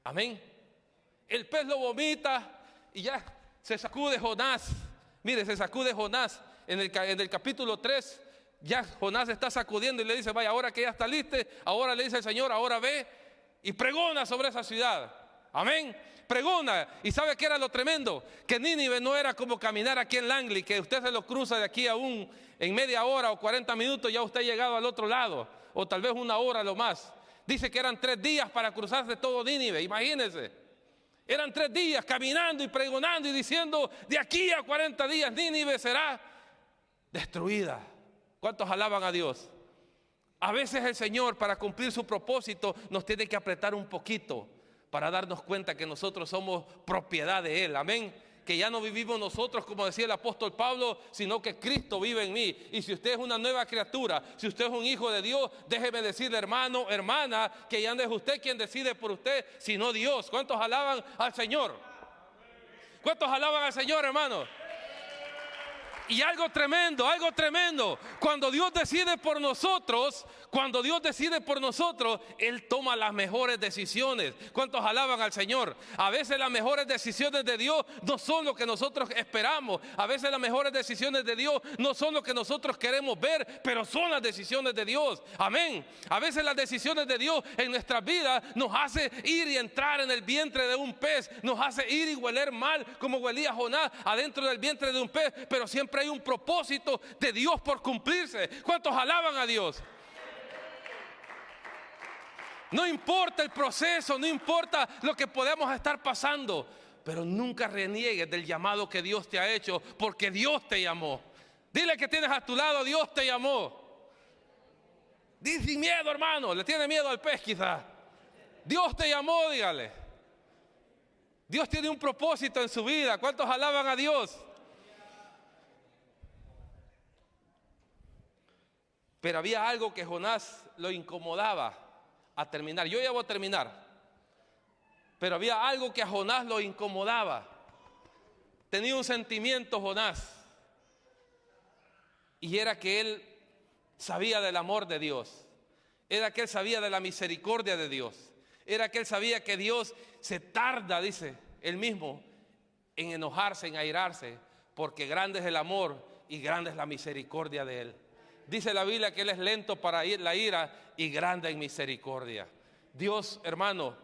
Amén. El pez lo vomita y ya se sacude Jonás. Mire, se sacude Jonás en el capítulo 3. Ya Jonás está sacudiendo y le dice: vaya, ahora que ya está listo, ahora le dice el Señor, ahora ve y pregona sobre esa ciudad. Amén. Pregona. ¿Y sabe qué era lo tremendo? Que Nínive no era como caminar aquí en Langley, que usted se lo cruza de aquí a en media hora o 40 minutos ya usted ha llegado al otro lado, o tal vez una hora lo más. Dice que eran 3 días para cruzarse todo Nínive, imagínense. Eran 3 días caminando y pregonando y diciendo: de aquí a 40 días Nínive será destruida. ¿Cuántos alaban a Dios? A veces el Señor, para cumplir su propósito, nos tiene que apretar un poquito para darnos cuenta que nosotros somos propiedad de Él. Amén. Que ya no vivimos nosotros, como decía el apóstol Pablo, sino que Cristo vive en mí. Y si usted es una nueva criatura, si usted es un hijo de Dios, déjeme decirle, hermano, hermana, que ya no es usted quien decide por usted, sino Dios. ¿Cuántos alaban al Señor? ¿Cuántos alaban al Señor, hermano? Y algo tremendo, cuando Dios decide por nosotros, Él toma las mejores decisiones. ¿Cuántos alaban al Señor? A veces las mejores decisiones de Dios no son lo que nosotros esperamos. A veces las mejores decisiones de Dios no son lo que nosotros queremos ver, pero son las decisiones de Dios. Amén. A veces las decisiones de Dios en nuestras vidas nos hace ir y entrar en el vientre de un pez, nos hace ir y hueler mal como huelía Jonás adentro del vientre de un pez, pero siempre hay un propósito de Dios por cumplirse. ¿Cuántos alaban a Dios? No importa el proceso, no importa lo que podemos estar pasando, pero nunca reniegues del llamado que Dios te ha hecho, porque Dios te llamó. Dile que tienes a tu lado: Dios te llamó. Dice: sin miedo, hermano. Le tiene miedo al pez quizás. Dios te llamó, dígale. Dios tiene un propósito en su vida. ¿Cuántos alaban a Dios? Pero había algo que Jonás lo incomodaba a terminar. Yo ya voy a terminar. Pero había algo que a Jonás lo incomodaba. Tenía un sentimiento Jonás. Y era que él sabía del amor de Dios. Era que él sabía de la misericordia de Dios. Era que él sabía que Dios se tarda, dice él mismo, en enojarse, en airarse, porque grande es el amor y grande es la misericordia de él. Dice la Biblia que Él es lento para la ira y grande en misericordia. Dios, hermano,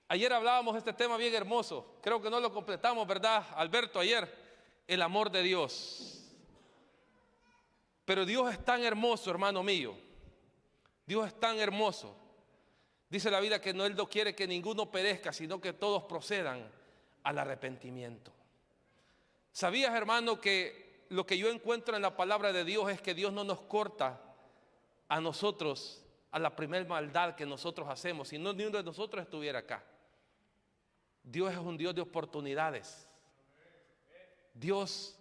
ayer hablábamos de este tema bien hermoso. Creo que no lo completamos, ¿verdad, Alberto? Ayer, el amor de Dios. Pero Dios es tan hermoso, hermano mío. Dios es tan hermoso. Dice la Biblia que Él no quiere que ninguno perezca, sino que todos procedan al arrepentimiento. ¿Sabías, hermano, que lo que yo encuentro en la palabra de Dios es que Dios no nos corta a nosotros a la primer maldad que nosotros hacemos, si no ni uno de nosotros estuviera acá? Dios es un Dios de oportunidades. Dios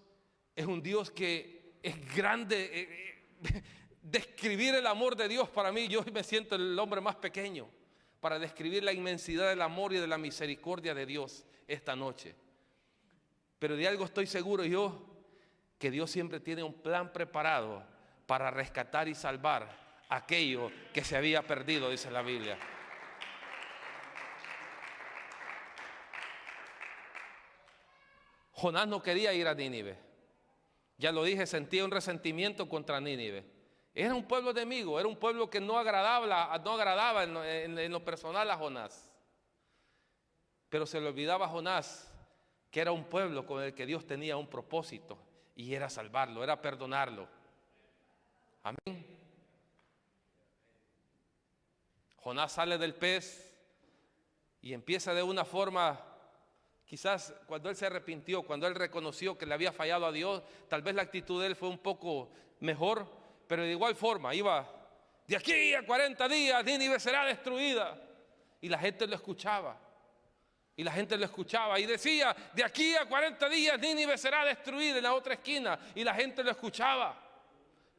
es un Dios que es grande. Describir el amor de Dios, para mí, yo me siento el hombre más pequeño para describir la inmensidad del amor y de la misericordia de Dios esta noche. Pero de algo estoy seguro yo, que Dios siempre tiene un plan preparado para rescatar y salvar aquello que se había perdido, dice la Biblia. Jonás no quería ir a Nínive. Ya lo dije, sentía un resentimiento contra Nínive. Era un pueblo enemigo, era un pueblo que no agradaba en lo personal a Jonás. Pero se le olvidaba a Jonás que era un pueblo con el que Dios tenía un propósito. Y era salvarlo, era perdonarlo. Amén. Jonás sale del pez y empieza de una forma, quizás cuando él se arrepintió, cuando él reconoció que le había fallado a Dios, tal vez la actitud de él fue un poco mejor, pero de igual forma iba: de aquí a 40 días Nínive será destruida. Y la gente lo escuchaba. Y la gente lo escuchaba y decía: de aquí a 40 días Nínive será destruida, en la otra esquina. Y la gente lo escuchaba.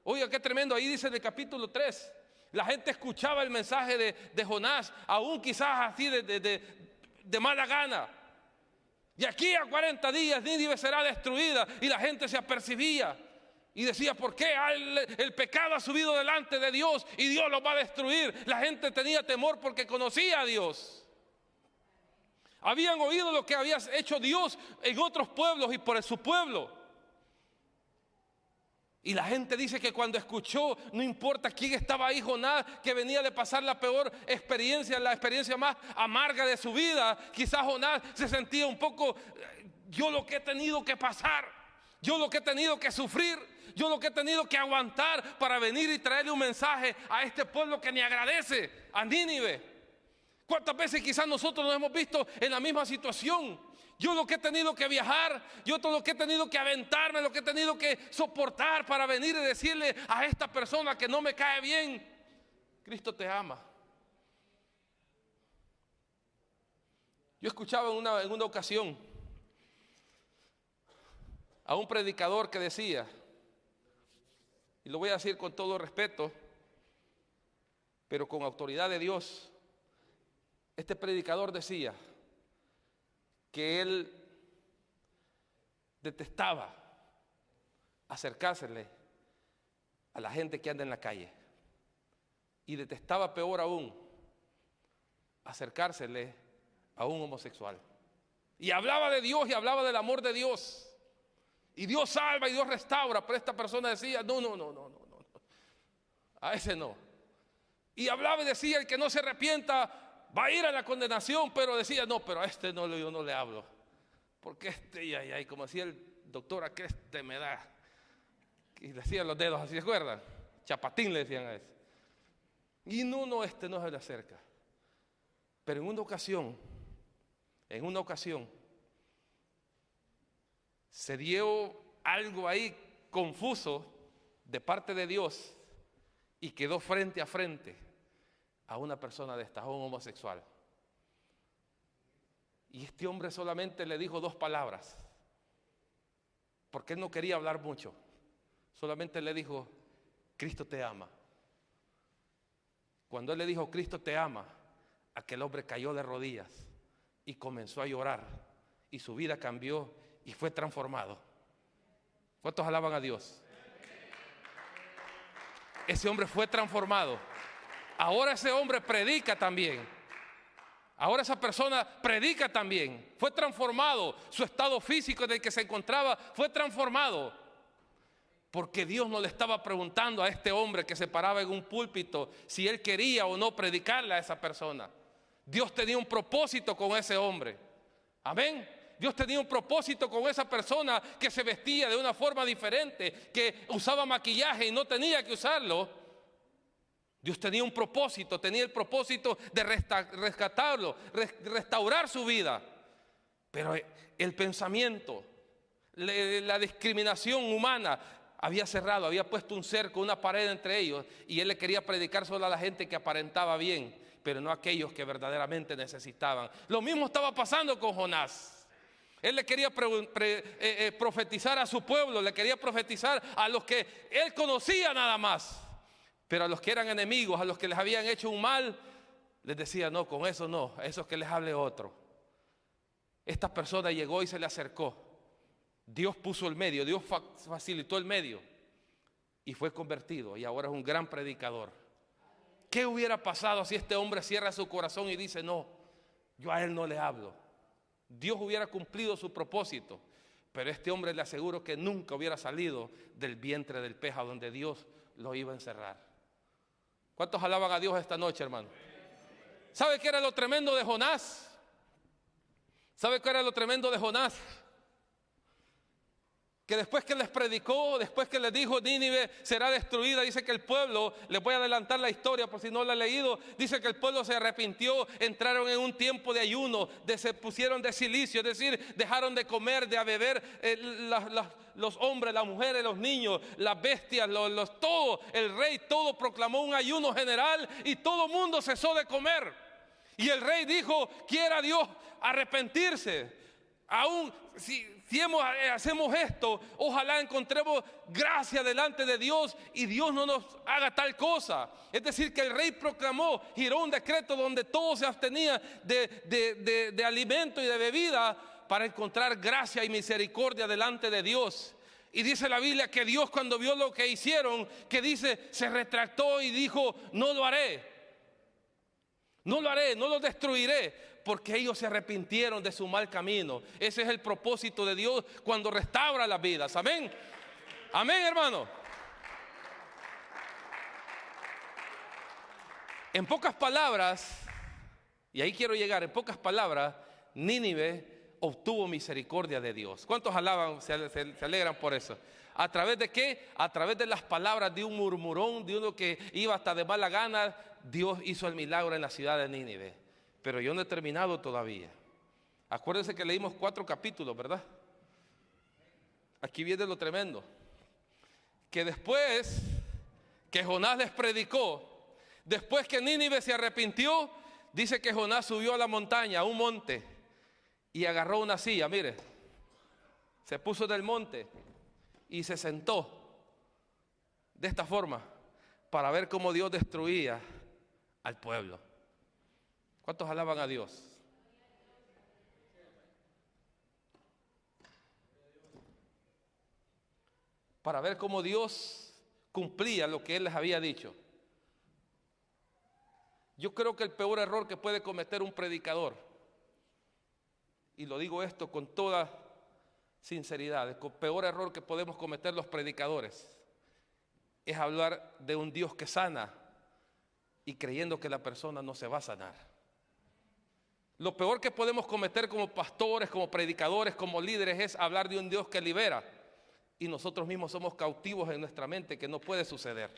Oiga, qué tremendo. Ahí dice en el capítulo 3. La gente escuchaba el mensaje de Jonás, aún quizás así de mala gana. De aquí a 40 días Nínive será destruida. Y la gente se apercibía y decía: ¿por qué el pecado ha subido delante de Dios y Dios lo va a destruir? La gente tenía temor porque conocía a Dios. Habían oído lo que había hecho Dios en otros pueblos y por su pueblo. Y la gente dice que cuando escuchó, no importa quién estaba ahí, Jonás, que venía de pasar la peor experiencia, la experiencia más amarga de su vida, quizás Jonás se sentía un poco, yo lo que he tenido que pasar, yo lo que he tenido que sufrir, yo lo que he tenido que aguantar para venir y traerle un mensaje a este pueblo que ni agradece, a Nínive. ¿Cuántas veces quizás nosotros nos hemos visto en la misma situación? Yo lo que he tenido que viajar, yo todo lo que he tenido que aventarme, lo que he tenido que soportar para venir y decirle a esta persona que no me cae bien, Cristo te ama. Yo escuchaba en una ocasión a un predicador que decía, y lo voy a decir con todo respeto, pero con autoridad de Dios, este predicador decía que él detestaba acercársele a la gente que anda en la calle y detestaba peor aún acercársele a un homosexual. Y hablaba de Dios y hablaba del amor de Dios. Y Dios salva y Dios restaura, pero esta persona decía, no, a ese no. Y hablaba y decía, el que no se arrepienta va a ir a la condenación, pero decía, no, pero a este no, yo no le hablo. Porque y como decía el doctor, a que este me da. Y decían los dedos así, ¿se acuerdan? Chapatín le decían a ese. Y no, este no se le acerca. Pero en una ocasión, se dio algo ahí confuso de parte de Dios y quedó frente a frente a una persona de esta, a un homosexual. Y este hombre solamente le dijo 2 palabras, porque él no quería hablar mucho. Solamente le dijo, Cristo te ama. Cuando él le dijo, Cristo te ama, aquel hombre cayó de rodillas y comenzó a llorar. Y su vida cambió y fue transformado. ¿Cuántos alaban a Dios? Ese hombre fue transformado. Ahora ese hombre predica también. Ahora esa persona predica también. Fue transformado. Su estado físico en el que se encontraba fue transformado. Porque Dios no le estaba preguntando a este hombre que se paraba en un púlpito si él quería o no predicarle a esa persona. Dios tenía un propósito con ese hombre. Amén. Dios tenía un propósito con esa persona que se vestía de una forma diferente, que usaba maquillaje y no tenía que usarlo. Dios tenía un propósito, tenía el propósito de rescatarlo, restaurar su vida. Pero el pensamiento, la discriminación humana había cerrado, había puesto un cerco, una pared entre ellos, y él le quería predicar solo a la gente que aparentaba bien, pero no a aquellos que verdaderamente necesitaban. Lo mismo estaba pasando con Jonás. Él le quería profetizar a su pueblo, le quería profetizar a los que él conocía nada más. Pero a los que eran enemigos, a los que les habían hecho un mal, les decía, no, con eso no, a esos que les hable otro. Esta persona llegó y se le acercó. Dios puso el medio, Dios facilitó el medio y fue convertido y ahora es un gran predicador. ¿Qué hubiera pasado si este hombre cierra su corazón y dice, no, yo a él no le hablo? Dios hubiera cumplido su propósito, pero este hombre le aseguro que nunca hubiera salido del vientre del pez a donde Dios lo iba a encerrar. ¿Cuántos alaban a Dios esta noche, hermano? ¿Sabe qué era lo tremendo de Jonás? ¿Sabe qué era lo tremendo de Jonás? Que después que les predicó, después que les dijo Nínive será destruida, dice que el pueblo, les voy a adelantar la historia por si no la han leído, dice que el pueblo se arrepintió, entraron en un tiempo de ayuno, se pusieron de cilicio, es decir, dejaron de comer, de beber, los hombres, las mujeres, los niños, las bestias, todo, el rey, todo proclamó un ayuno general y todo el mundo cesó de comer. Y el rey dijo, quiera Dios arrepentirse, aún si hacemos esto, ojalá encontremos gracia delante de Dios y Dios no nos haga tal cosa. Es decir, que el rey proclamó, giró un decreto donde todo se abstenía de alimento y de bebida para encontrar gracia y misericordia delante de Dios. Y dice la Biblia que Dios, cuando vio lo que hicieron, que dice, se retractó y dijo, no lo haré. No lo haré, no los destruiré, porque ellos se arrepintieron de su mal camino. Ese es el propósito de Dios cuando restaura las vidas. Amén. Amén, hermano. En pocas palabras, y ahí quiero llegar, en pocas palabras, Nínive obtuvo misericordia de Dios. ¿Cuántos alaban, se alegran por eso? ¿A través de qué? A través de las palabras de un murmurón, de uno que iba hasta de mala gana. Dios hizo el milagro en la ciudad de Nínive. Pero yo no he terminado todavía. Acuérdense que leímos 4 capítulos, ¿verdad? Aquí viene lo tremendo. Que después que Jonás les predicó, después que Nínive se arrepintió, dice que Jonás subió a la montaña, a un monte, y agarró una silla, mire, se puso en el monte y se sentó de esta forma para ver cómo Dios destruía al pueblo. ¿Cuántos alaban a Dios? Para ver cómo Dios cumplía lo que Él les había dicho. Yo creo que el peor error que puede cometer un predicador, y lo digo esto con toda sinceridad, el peor error que podemos cometer los predicadores es hablar de un Dios que sana y creyendo que la persona no se va a sanar. Lo peor que podemos cometer como pastores, como predicadores, como líderes es hablar de un Dios que libera y nosotros mismos somos cautivos en nuestra mente, que no puede suceder.